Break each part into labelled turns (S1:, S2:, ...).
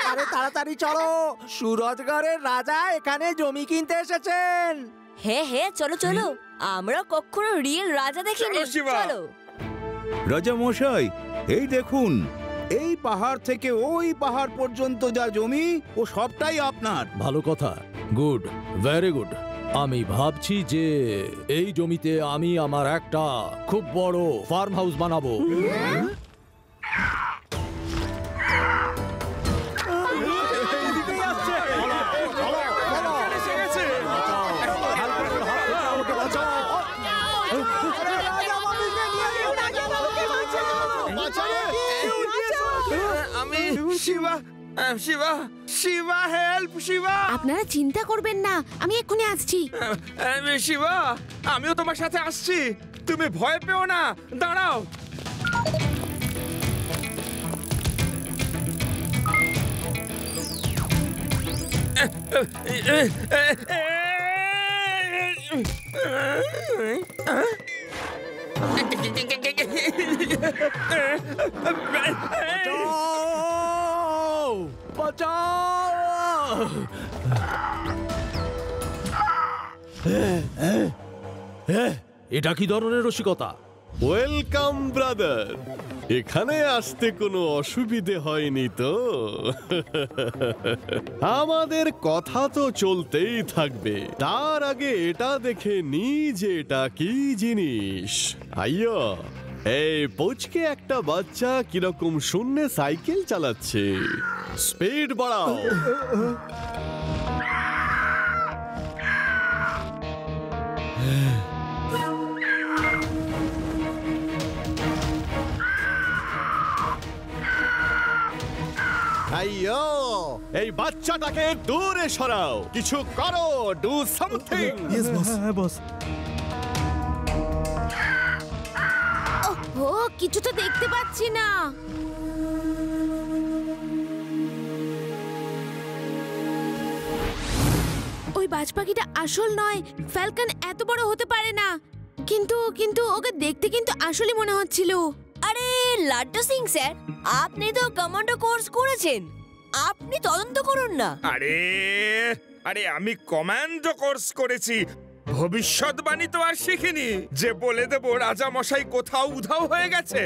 S1: আরে তাড়াতাড়ি চলো, সুরজগড়ের রাজা এখানে জমি কিনতে এসেছেন।
S2: হ্যাঁ হ্যাঁ, চলো চলো, আমরা কখনো রিয়েল রাজা দেখিনি। চলো।
S3: রাজা মশাই, এই দেখুন, এই পাহাড় থেকে ওই পাহাড় পর্যন্ত যা জমি ও সবটাই আপনার।
S4: ভালো কথা, গুড, ভেরি গুড। আমি ভাবছি যে এই জমিতে আমি আমার একটা খুব বড় ফার্ম হাউস বানাবো।
S5: আমি শিবা, শিবা, শিবা, হেল্প শিবা।
S6: আপনারা চিন্তা করবেন না, আমি এক্ষুনি আসছি।
S5: শিবা, আমিও তোমার সাথে আসছি, তুমি ভয় পেও না, দাঁড়াও।
S4: এটা কি ধরনের রসিকতা?
S7: ওয়েলকাম ব্রাদার, এখানে আসতে কোনো অসুবিধে হয়নি তো? আমাদের কথা তো চলতেই থাকবে, তার আগে এটা দেখে নি যে এটা কি জিনিস। আইয়ো, এই পুচকে একটা বাচ্চা কিরকম শূন্যে সাইকেল চালাচ্ছে। স্পিড বাড়াও। আইয়ো, এই বাচ্চাটাকে দূরে সরাও, কিছু করো, ডু সামথিং।
S1: Yes boss. হ্যাঁ বস।
S6: ও, কিছু তো দেখতে পাচ্ছি না। ওই বাজ পাখিটা আসল নয়, ফ্যালকন এত বড় হতে পারে না। কিন্তু কিন্তু ওকে দেখতে কিন্তু আসলই মনে হচ্ছিল।
S2: আরে লাড্ডু সিং স্যার, আপনি তো কমান্ডো কোর্স করেছেন, আপনি তদন্ত করুন না।
S5: আরে আরে আমি কমান্ডো কোর্স করেছি, ভবিষ্যৎবাণী তো আর শিখিনি যে বলে দেব রাজা মশাই কোথাও উধাও হয়ে গেছে।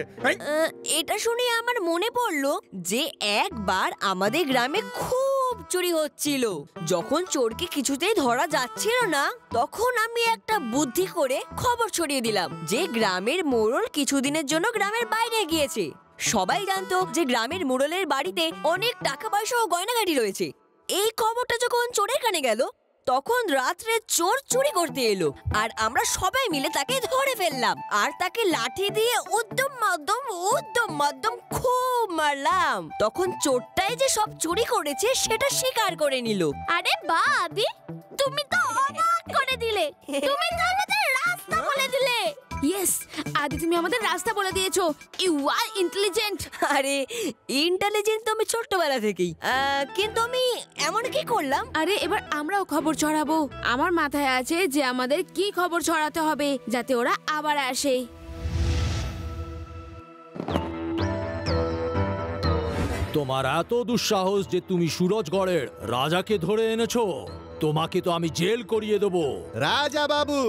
S2: এটা শুনে আমার মনে পড়লো যে একবার আমাদের গ্রামে খুব চুরি হচ্ছিল। যখন চোরকে কিছুতেই ধরা যাচ্ছিল না, তখন আমি একটা বুদ্ধি করে খবর ছড়িয়ে দিলাম যে গ্রামের মোড়ল কিছুদিনের জন্য গ্রামের বাইরে গিয়েছে। সবাই জানতো যে গ্রামের মোড়লের বাড়িতে অনেক টাকা পয়সা ও গয়নাগাটি রয়েছে। এই খবরটা যখন চোরের কানে গেল, তখন রাত্রে চোর চুরি করতে এলো, আর আমরা সবাই মিলে তাকে ধরে ফেললাম, আর তাকে লাঠি দিয়ে উদ্যম মধ্যম খুব মারলাম। তখন চোরটাই যে সব চুরি করেছে সেটা স্বীকার করে নিল।
S6: আরে বাহ আদি, তুমি তো অবাক করে দিলে, তুমি তো আমাদের রাস্তা বলে দিলে। ইয়েস আদি, তুমি আমাদের রাস্তা বলে দিয়েছো। You are intelligent.
S2: আরে ইন্টেলিজেন্ট তো আমি ছোট্টবেলা থেকেই, কিন্তু আমি এমন কি করলাম?
S6: আরে এবার আমরাও খবর ছড়াবো। আমার মাথায় আছে যে আমাদের কি খবর ছড়াতে হবে যাতে ওরা আবার আসে।
S4: তোমার এত দুঃসাহস যে তুমি সুরজগড়ের রাজাকে ধরে এনেছো? তোমাকে তো আমি জেল করিয়ে দেবো।
S7: রাজা বাবু,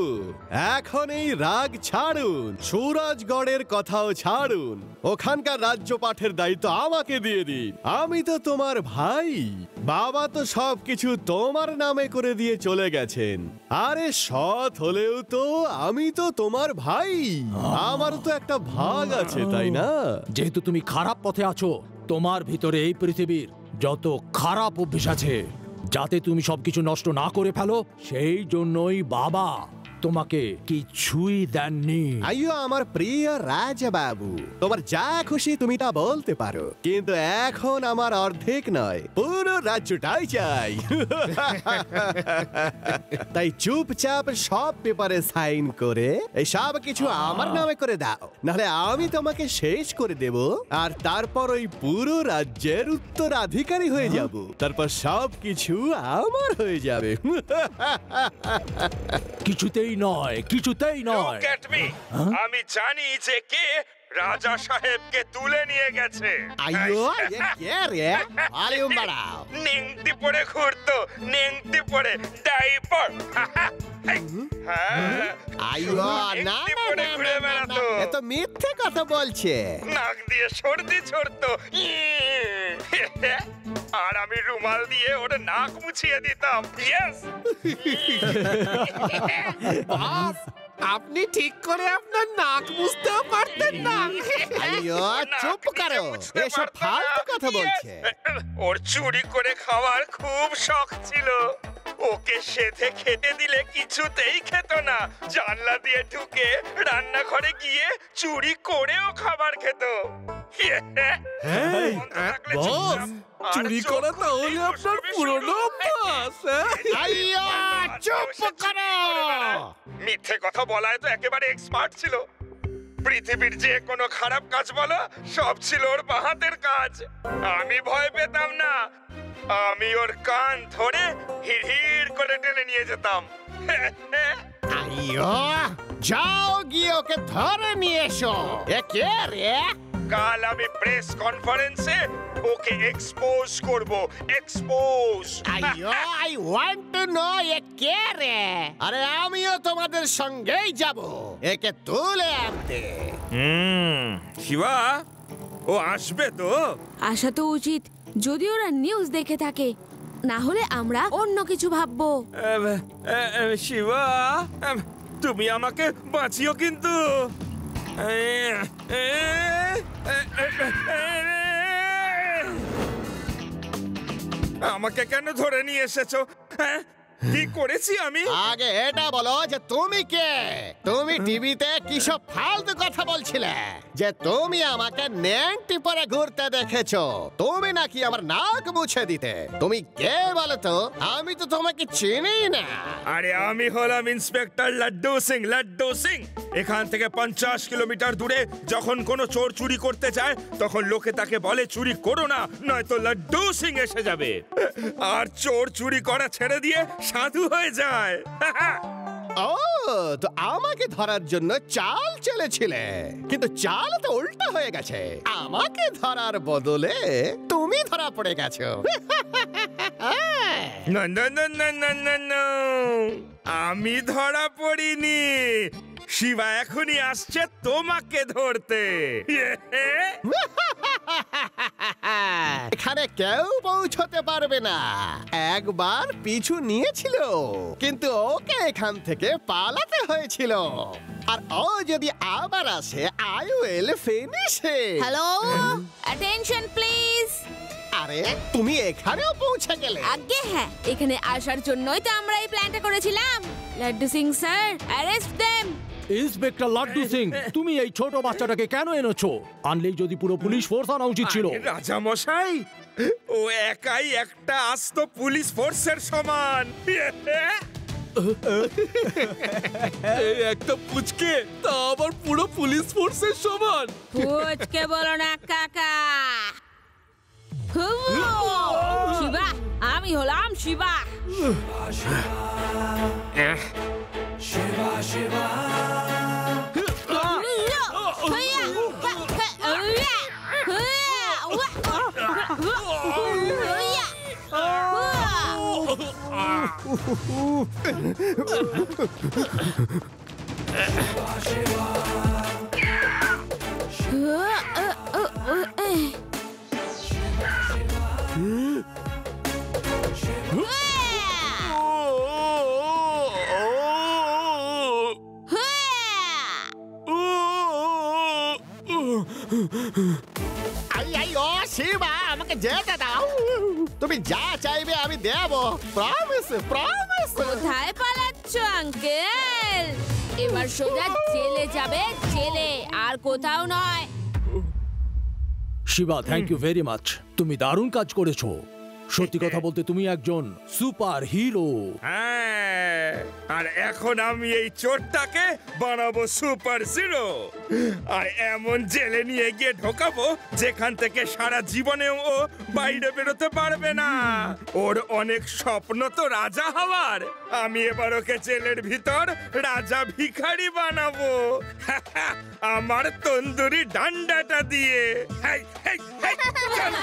S7: এখন এই রাগ ছাড়ুন, সুরজগড়ের কথাও ছাড়ুন, ওখানকার রাজ্য পাঠের দায়িত্ব আমাকে দিয়ে দিন। আমি তো তোমার ভাই, বাবা তো সবকিছু তোমার নামে করে দিয়ে চলে গেছেন। আরে সৎ হলেও তো আমি তো তোমার ভাই, আমারও তো একটা ভাগ আছে, তাই না?
S4: যেহেতু তুমি খারাপ পথে আছো, তোমার ভিতরে এই পৃথিবীর যত খারাপ অভ্যাস আছে, যাতে তুমি সবকিছু নষ্ট না করে ফেলো, সেই জন্যই বাবা তোমাকে কিছুই দেননি।
S7: আইয়ো আমার প্রিয় রাজা বাবু, তোমার যা খুশি তুমি তা বলতে পারো, কিন্তু এখন আমার অর্ধেক নয়, পুরো রাজ্যটাই চাই। তাই চুপচাপ সব পেপারে সাইন করে এই সব কিছু আমার নামে করে দাও, নাহলে আমি তোমাকে শেষ করে দেব, আর তারপর ওই পুরো রাজ্যের উত্তরাধিকারী হয়ে যাব। তারপর সব কিছু আমার হয়ে যাবে।
S4: কিছুতেই নয়, কিছুতেই নয়।
S5: আমি জানি যে কে রাজা সাহেবকে তুলে নিয়ে গেছে।
S7: আইয়ো এ কে রে? ভলিউম বাড়াও।
S5: নেংটি পরে ঘুরতো, নেংটি পরে ডাইপার।
S7: আইয়ো না
S5: ঘুরে বেড়াতো।
S7: এ তো মিথ্যে কথা বলছে।
S5: নাক দিয়ে সর্দি ছড়তো, আর আমি রুমাল দিয়ে ওর নাক মুছিয়ে দিতাম। ইয়েস,
S1: আপনি ঠিক করে আপনার নাক মুছতেও পারতেন না।
S7: আইয়ো চুপ করো, এসব ফালতু কথা বলছে।
S5: ওর চুরি করে খাওয়ার খুব শখ ছিল। ওকে সেধে খেতে দিলে কিছুতেই খেত না। জানলা দিয়ে ঢুকে রান্নাঘরে গিয়ে চুরি করেও খাবার খেত।
S1: বস, চুরি করা তাহলে আপনার পুরনো অভ্যাস।
S7: আইয়ো চুপ করো।
S5: মিথ্যে কথা বলায় তো একেবারে এক্সপার্ট ছিল। পৃথিবীর যে কোনো খারাপ কাজ বলো, সব ছিল ওর বাহাতের কাজ। আমি ভয় পেতাম না। আমি ওর কান ধরে হিড় করে টেনে নিয়ে যেতাম।
S7: আইয়ো যাও গিয়ে ওকে ধরে নিয়ে এসো। এ কে রে?
S5: কাল আমি প্রেস কনফারেন্সে ওকে এক্সপোজ করব। এক্সপোজ।
S7: আইয়ো আই ওয়ান্ট টু নো এ কে রে? আরে আমিও তোমাদের সঙ্গেই যাব একে তুলে আনতে।
S5: শিবা, ও আসবে তো?
S6: আসা তো উচিত, যদি ওরা নিউজ দেখে থাকে। না হলে আমরা অন্য কিছু ভাববো।
S5: শিবা, তুমি আমাকে বাঁচিও কিন্তু। আমাকে কেন ধরে নিয়ে এসেছো? হ্যাঁ, কি করেছি আমি?
S7: আগে এটা বলো যে তুমি কে? তুমি টিভিতে কি সব ফালতু কথা বলছিলে যে তুমি আমাকে নেংটি পরে ঘুরতে দেখেছো। তুমি নাকি আমার নাক মুছে দিতে। তুমি কে বলো তো? আমি তো তোমাকে চিনি না।
S5: আরে আমি হলাম ইন্সপেক্টর লাড্ডু সিং। লাড্ডু সিং এখান থেকে 50 কিলোমিটার দূরে যখন কোনো চোর চুরি করতে যায়, তখন লোকে তাকে বলে চুরি করো না, নয়তো লাড্ডু সিং এসে যাবে। আর চোর চুরি করা ছেড়ে দিয়ে সাধু হয়ে যায়।
S7: ও তো আমাকে ধরার জন্য চাল চলেছিলে, কিন্তু চাল তো উল্টা হয়ে গেছে। আমাকে ধরার বদলে তুমি ধরা পড়ে গেছো।
S5: না না না না না না না, আমি ধরা পড়িনি। শিবা এখনই আসছে তোমাকে ধরতে।
S7: এখানে কেউ পৌঁছতে পারবে না। একবার পিছু নিয়েছিল, কিন্তু ওকে এখান থেকে পালাতে হয়েছিল। আর ও যদি আবার আসে, I will finish him.
S6: Hello, attention please.
S7: আরে তুমি এখানেও পৌঁছে গেলে?
S6: আগে হ্যাঁ, এখানে আসার জন্যই তো আমরা এই প্ল্যানটা করেছিলাম। Laddu Singh sir, arrest them.
S4: Inspector Laddu Singh, তুমি এই ছোট বাচ্চাটাকে কেন এনেছো? আনলেই যদি পুরো পুলিশ ফোর্স আনা উচিত ছিল।
S5: রাজা মশাই, ও একাই একটা আস্ত পুলিশ ফোর্সের সমান।
S1: এই একটা পুচকে, তা আবার পুরো পুলিশ ফোর্সের সমান।
S6: পুচকে বলো না কাকা। শিবা, আমি হলাম শিবা।
S7: শিবা, আমাকে যেতে দাও। তুমি যা চাইবে আমি দেব। Promise, promise.
S6: কোথায় পালাচ্ছ আঙ্কেল? এবার সোজা জেলে যাবে, জেলে, আর কোথাও নয়।
S4: Shiva, thank you very much. তুমি দারুণ কাজ করেছো। সত্যি কথা বলতে তুমি একজন সুপার হিরো।
S5: হ্যাঁ, আর এখন আমি এই চোরটাকে বানাবো সুপার হিরো, আর এমন জেলে নিয়ে গিয়ে ঢোকাবো যেখান থেকে সারা জীবনেও ও বাইরে বেরোতে পারবে না। ওর অনেক স্বপ্ন তো রাজা হওয়ার, আমি এবার ওকে জেলের ভিতর রাজা ভিখারি বানাবো আমার তন্দুরি ডান্ডাটা দিয়ে। হেই, হেই, হেই, চল।